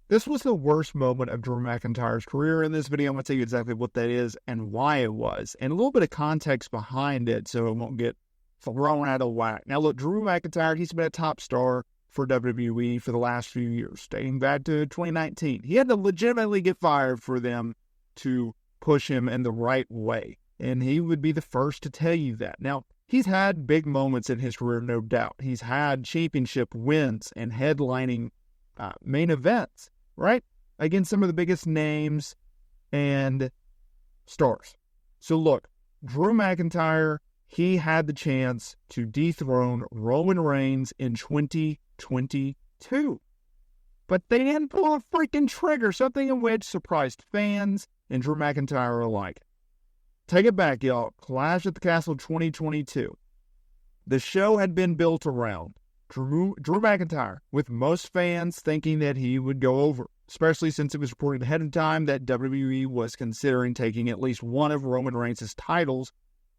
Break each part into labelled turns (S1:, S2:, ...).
S1: This was the worst moment of Drew McIntyre's career. In this video, I'm going to tell you exactly what that is and why it was, and a little bit of context behind it so it won't get thrown out of whack. Now, look, Drew McIntyre, he's been a top star for WWE for the last few years, dating back to 2019. He had to legitimately get fired for them to push him in the right way, and he would be the first to tell you that. Now, he's had big moments in his career, no doubt. He's had championship wins and headlining main events, right? Against some of the biggest names and stars. So look, Drew McIntyre, he had the chance to dethrone Roman Reigns in 2022. But they didn't pull a freaking trigger, something in which surprised fans and Drew McIntyre alike. Take it back, y'all. Clash at the Castle 2022. The show had been built around Drew McIntyre, with most fans thinking that he would go over, especially since it was reported ahead of time that WWE was considering taking at least one of Roman Reigns' titles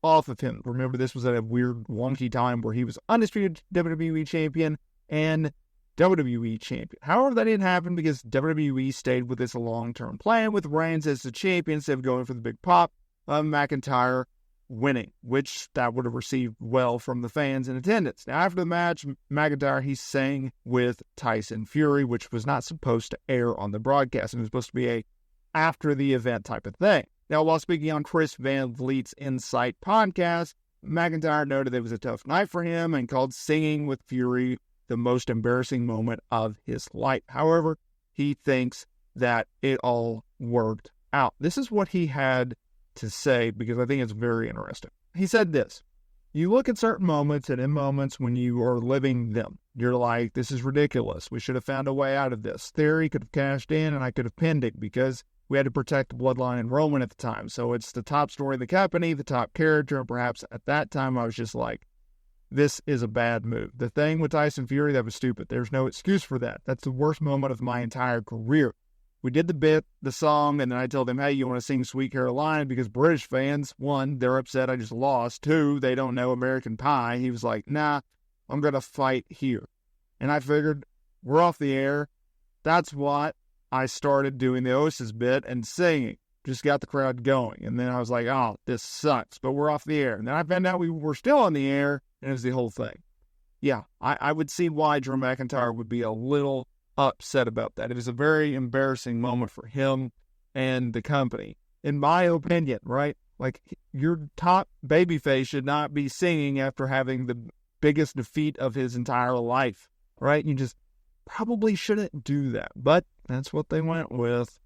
S1: off of him. Remember, this was at a weird, wonky time where he was undisputed WWE champion and WWE champion. However, that didn't happen because WWE stayed with this long-term plan with Reigns as the champion instead of going for the big pop of McIntyre winning, which that would have received well from the fans in attendance. Now, after the match, McIntyre, he sang with Tyson Fury, which was not supposed to air on the broadcast. It was supposed to be a after the event type of thing. Now, while speaking on Chris Van Vliet's Insight podcast, McIntyre noted it was a tough night for him and called singing with Fury the most embarrassing moment of his life. However, he thinks that it all worked out. This is what he had to say, because I think it's very interesting. He said this: you look at certain moments, and in moments when you are living them, you're like, this is ridiculous. We should have found a way out of this. Theory could have cashed in, and I could have pinned it because we had to protect the bloodline and Roman at the time. So it's the top story of the company, the top character, and perhaps at that time I was just like, this is a bad move. The thing with Tyson Fury, that was stupid. There's no excuse for that. That's the worst moment of my entire career. We did the bit, the song, and then I told them, hey, you want to sing Sweet Caroline? Because British fans, one, they're upset I just lost. Two, they don't know American Pie. He was like, nah, I'm going to fight here. And I figured, we're off the air. That's what I started doing the Oasis bit and singing. Just got the crowd going. And then I was like, oh, this sucks, but we're off the air. And then I found out we were still on the air, and it was the whole thing. Yeah, I would see why Drew McIntyre would be a little upset about that. It was a very embarrassing moment for him and the company, in my opinion, right? Like, your top babyface should not be singing after having the biggest defeat of his entire life, right? You just probably shouldn't do that, but that's what they went with.